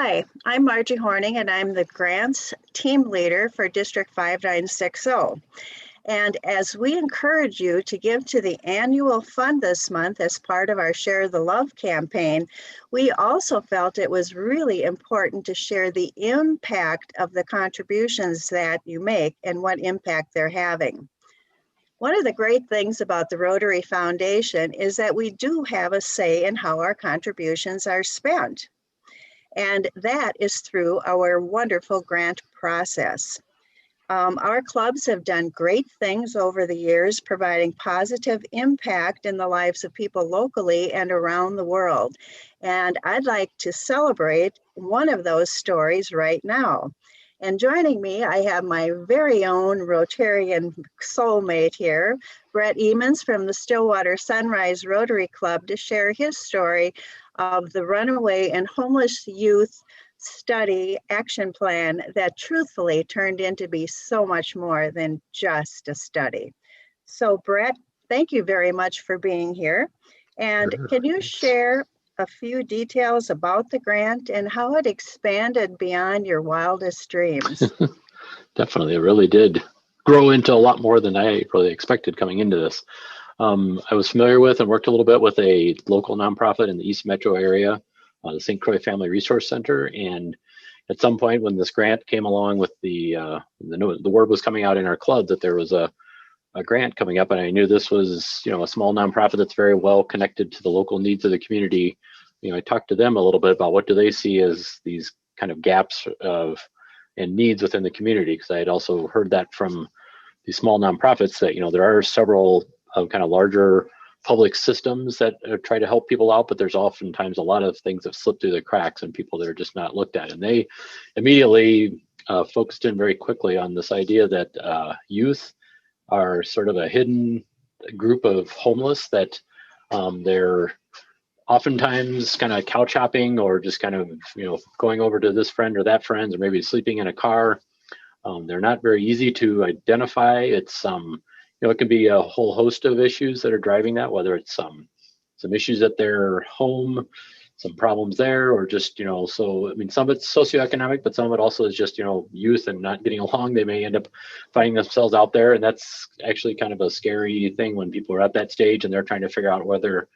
Hi, I'm Margie Horning, and I'm the Grants Team Leader for District 5960. And as we encourage you to give to the annual fund this month as part of our Share the Love campaign, we also felt it was really important to share the impact of the contributions that you make and what impact they're having. One of the great things about the Rotary Foundation is that we do have a say in how our contributions are spent. And that is through our wonderful grant process. Our clubs have done great things over the years, providing positive impact in the lives of people locally and around the world. And I'd like to celebrate one of those stories right now. And joining me, I have my very own Rotarian soulmate here, Brett Emmons from the Stillwater Sunrise Rotary Club, to share his story of the Runaway and Homeless Youth Study Action Plan that truthfully turned into be so much more than just a study. So Brett, thank you very much for being here. And can you share a few details about the grant and how it expanded beyond your wildest dreams? Definitely, it really did grow into a lot more than I really expected coming into this. I was familiar with and worked a little bit with a local nonprofit in the East Metro area, the St. Croix Family Resource Center. And at some point when this grant came along with the word was coming out in our club that there was a grant coming up, and I knew this was, a small nonprofit that's very well connected to the local needs of the community. I talked to them a little bit about what do they see as these kind of gaps and needs within the community, because I had also heard that from these small nonprofits that, there are several kind of larger public systems that try to help people out, but there's oftentimes a lot of things that slip through the cracks and people that are just not looked at. And they immediately focused in very quickly on this idea that youth are sort of a hidden group of homeless, that they're oftentimes kind of couch hopping or just kind of, going over to this friend or that friend, or maybe sleeping in a car. They're not very easy to identify. It's it can be a whole host of issues that are driving that, whether it's some issues at their home, some problems there, or just, so, I mean, some of it's socioeconomic, but some of it also is just, youth and not getting along. They may end up finding themselves out there. And that's actually kind of a scary thing when people are at that stage and they're trying to figure out whether they're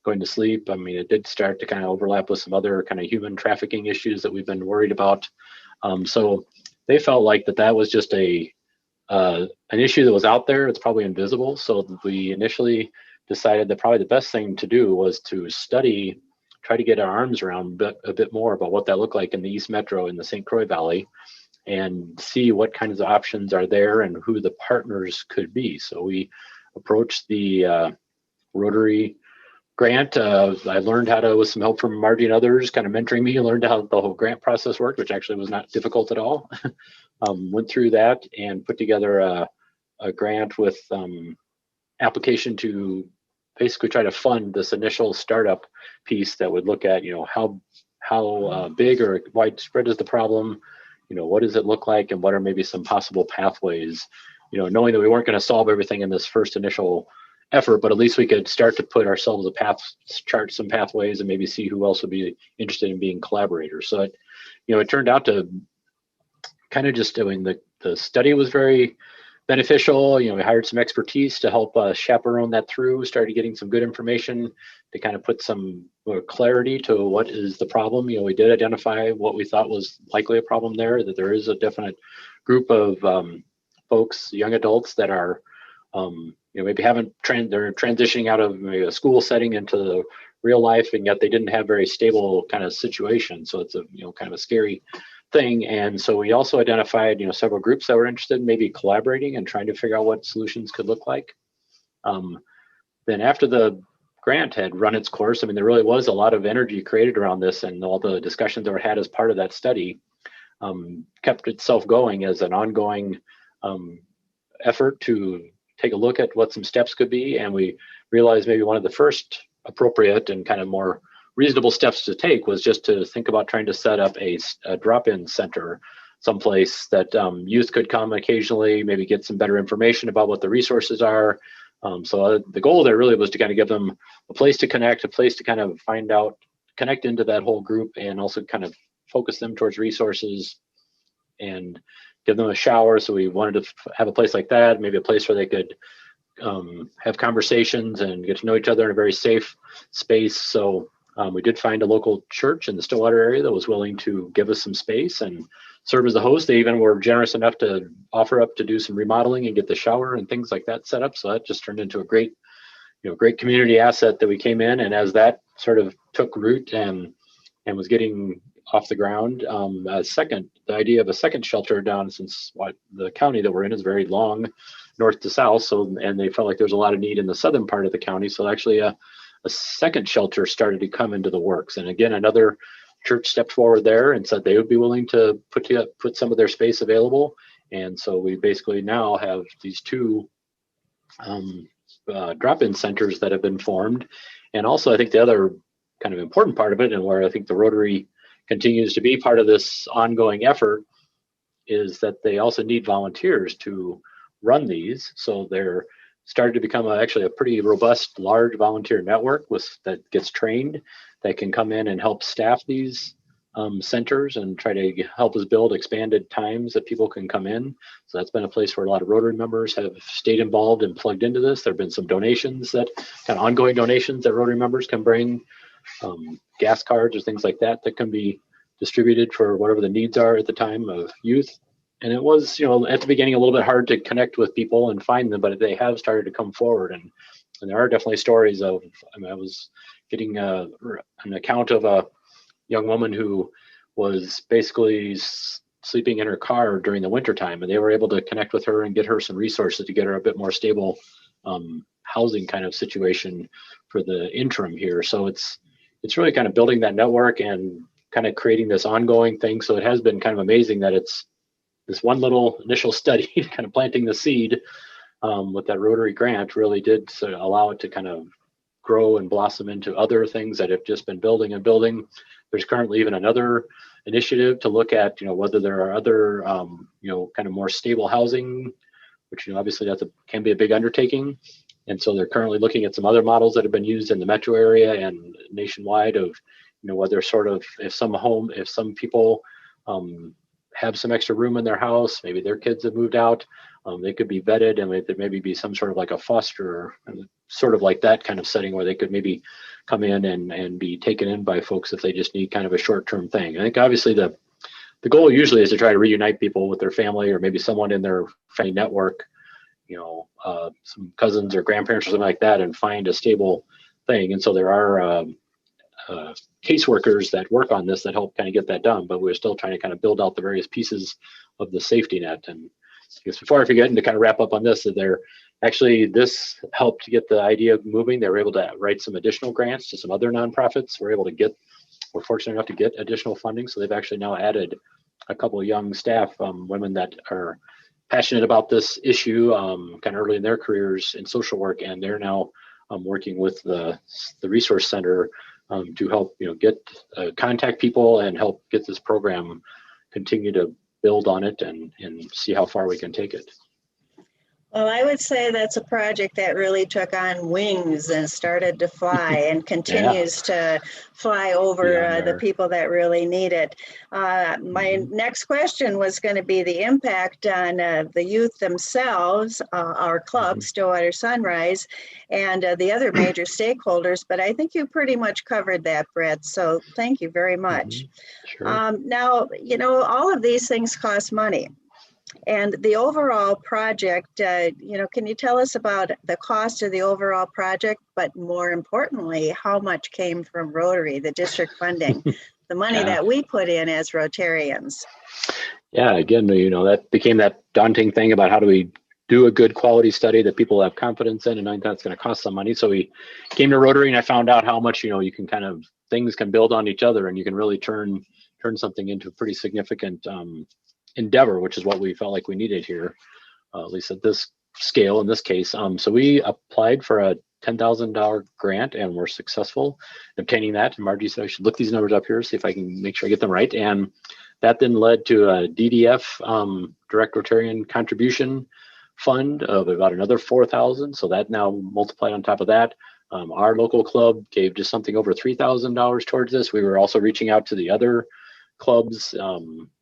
going to sleep. I mean, it did start to kind of overlap with some other kind of human trafficking issues that we've been worried about. So they felt like that was just an issue that was out there. It's probably invisible. So we initially decided that probably the best thing to do was to try to get our arms around a bit more about what that looked like in the East Metro in the St. Croix Valley, and see what kinds of options are there and who the partners could be. So we approached the Rotary grant. I learned how to, with some help from Margie and others kind of mentoring me, learned how the whole grant process worked, which actually was not difficult at all. Went through that and put together a grant with application to basically try to fund this initial startup piece that would look at, how big or widespread is the problem, what does it look like, and what are maybe some possible pathways, knowing that we weren't going to solve everything in this first initial effort, but at least we could start to put ourselves chart some pathways and maybe see who else would be interested in being collaborators. So it turned out to kind of just, the study was very beneficial. We hired some expertise to help chaperone that through, started getting some good information to kind of put some more clarity to what is the problem. We did identify what we thought was likely a problem there, that there is a definite group of folks, young adults that are, maybe they're transitioning out of maybe a school setting into the real life, and yet they didn't have very stable kind of situation. So it's a, kind of a scary thing. And so we also identified, several groups that were interested in maybe collaborating and trying to figure out what solutions could look like. Then after the grant had run its course, I mean, there really was a lot of energy created around this, and all the discussions that were had as part of that study kept itself going as an ongoing effort to take a look at what some steps could be. And we realized maybe one of the first appropriate and kind of more reasonable steps to take was just to think about trying to set up a drop-in center someplace that youth could come occasionally, maybe get some better information about what the resources are. So the goal there really was to kind of give them a place to connect, a place to kind of find out, connect into that whole group, and also kind of focus them towards resources and give them a shower. So we wanted to have a place like that, maybe a place where they could have conversations and get to know each other in a very safe space. So we did find a local church in the Stillwater area that was willing to give us some space and serve as a host. They even were generous enough to offer up to do some remodeling and get the shower and things like that set up. So that just turned into a great community asset that we came in. And as that sort of took root and was getting off the ground, the idea of a second shelter down, since the county that we're in is very long north to south. So, and they felt like there's a lot of need in the southern part of the county. So actually a second shelter started to come into the works. And again, another church stepped forward there and said they would be willing to put some of their space available. And so we basically now have these two drop-in centers that have been formed. And also, I think the other kind of important part of it, and where I think the Rotary continues to be part of this ongoing effort, is that they also need volunteers to run these. So they're started to become actually a pretty robust, large volunteer network that gets trained, that can come in and help staff these centers and try to help us build expanded times that people can come in. So that's been a place where a lot of Rotary members have stayed involved and plugged into this. There have been some donations, that kind of ongoing donations that Rotary members can bring, gas cards or things like that can be distributed for whatever the needs are at the time of youth. And it was, at the beginning, a little bit hard to connect with people and find them, but they have started to come forward. And there are definitely stories of, I was getting an account of a young woman who was basically sleeping in her car during the wintertime, and they were able to connect with her and get her some resources to get her a bit more stable housing kind of situation for the interim here. So it's really kind of building that network and kind of creating this ongoing thing. So it has been kind of amazing that it's this one little initial study, kind of planting the seed with that Rotary grant, really did allow it to kind of grow and blossom into other things that have just been building and building. There's currently even another initiative to look at, whether there are other, kind of more stable housing, which, obviously can be a big undertaking. And so they're currently looking at some other models that have been used in the metro area and nationwide of, whether sort of, if some people have some extra room in their house, maybe their kids have moved out, they could be vetted, and there maybe be some sort of like a foster, sort of like that kind of setting where they could maybe come in and be taken in by folks if they just need kind of a short-term thing. I think obviously the goal usually is to try to reunite people with their family, or maybe someone in their family network, some cousins or grandparents or something like that, and find a stable thing. And so there are caseworkers that work on this that help kind of get that done, but we're still trying to kind of build out the various pieces of the safety net. And I guess before I forget, and to kind of wrap up on this, that this helped to get the idea moving. They were able to write some additional grants to some other nonprofits. We're fortunate enough to get additional funding. So they've actually now added a couple of young staff, women that are passionate about this issue, kind of early in their careers in social work, and they're now working with the resource center to help get contact people and help get this program continue to build on it and see how far we can take it. Well, I would say that's a project that really took on wings and started to fly and continues to fly over the people that really need it. My next question was going to be the impact on the youth themselves, our club, Stillwater Sunrise, and the other major stakeholders, but I think you pretty much covered that, Brett, so thank you very much. Sure. Now, all of these things cost money. And the overall project, can you tell us about the cost of the overall project, but more importantly, how much came from Rotary, the district funding, the money that we put in as Rotarians? Yeah, again, that became that daunting thing about how do we do a good quality study that people have confidence in, and I think that's going to cost some money. So we came to Rotary, and I found out how much, you can kind of, things can build on each other, and you can really turn something into a pretty significant endeavor, which is what we felt like we needed here, at least at this scale in this case. So we applied for a $10,000 grant and were successful in obtaining that. And Margie said I should look these numbers up here, see if I can make sure I get them right. And that then led to a DDF, Direct Rotarian Contribution Fund, of about another $4,000. So that now multiplied on top of that. Our local club gave just something over $3,000 towards this. We were also reaching out to the other clubs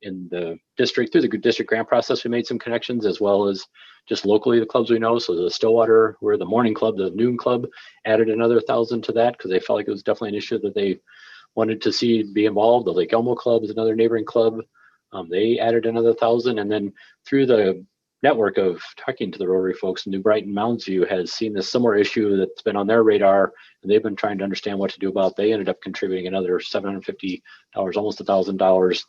in the district. Through the district grant process, we made some connections, as well as just locally the clubs we know. So the Stillwater, we're the morning club, the noon club, added another 1,000 to that because they felt like it was definitely an issue that they wanted to see be involved. The Lake Elmo Club is another neighboring club. They added another 1,000, and then through the network of talking to the Rotary folks, New Brighton Mounds View has seen this similar issue that's been on their radar, and they've been trying to understand what to do about it. They ended up contributing another $750, almost $1,000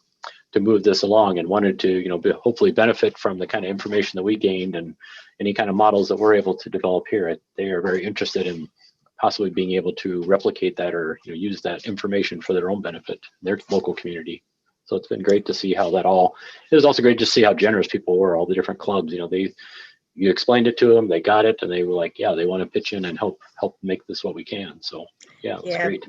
to move this along, and wanted to, hopefully benefit from the kind of information that we gained and any kind of models that we're able to develop here. They are very interested in possibly being able to replicate that or use that information for their own benefit, their local community. So it's been great to see how that all. It was also great to see how generous people were. All the different clubs, you explained it to them, they got it, and they were like, yeah, they want to pitch in and help make this what we can. So yeah, it was great.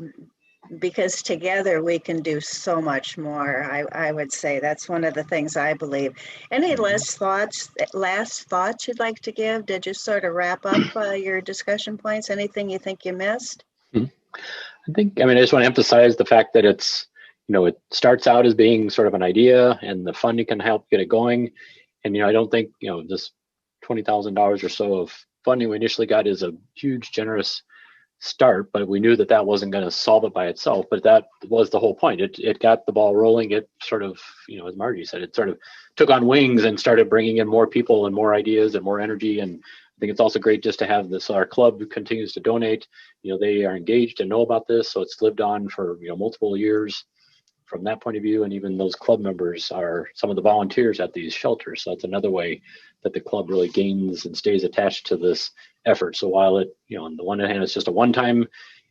Because together we can do so much more. I would say that's one of the things I believe. Any last thoughts you'd like to give to just sort of wrap up your discussion points? Anything you think you missed? I just want to emphasize the fact that it's, it starts out as being sort of an idea, and the funding can help get it going. And, I don't think, this $20,000 or so of funding we initially got is a huge, generous start, but we knew that wasn't going to solve it by itself. But that was the whole point. It got the ball rolling. It sort of, as Margie said, it sort of took on wings and started bringing in more people and more ideas and more energy. And I think it's also great just to have this. Our club continues to donate. They are engaged and know about this, so it's lived on for multiple years from that point of view. And even those club members are some of the volunteers at these shelters. So that's another way that the club really gains and stays attached to this effort. So while it, on the one hand, it's just a one-time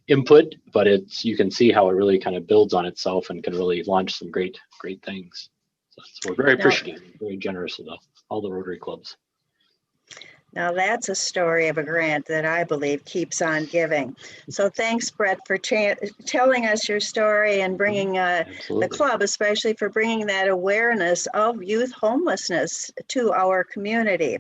input, but you can see how it really kind of builds on itself and can really launch some great things. So we're very appreciative, very generous of all the Rotary clubs. Now that's a story of a grant that I believe keeps on giving. So thanks, Brett, for telling us your story and bringing the club, especially for bringing that awareness of youth homelessness to our community.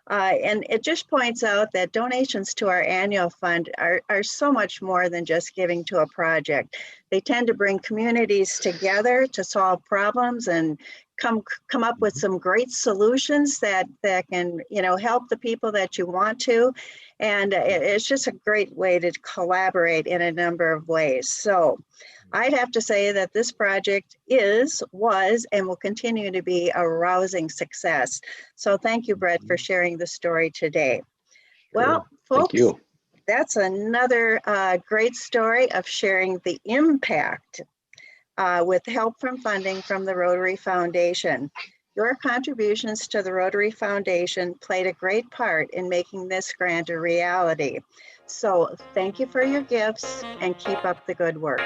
And it just points out that donations to our annual fund are so much more than just giving to a project. They tend to bring communities together to solve problems and come up with some great solutions that can help the people that you want to. And it's just a great way to collaborate in a number of ways. So I'd have to say that this project was, and will continue to be a rousing success. So thank you, Brett, for sharing the story today. Well, folks, that's another great story of sharing the impact with help from funding from the Rotary Foundation. Your contributions to the Rotary Foundation played a great part in making this grant a reality. So thank you for your gifts and keep up the good work.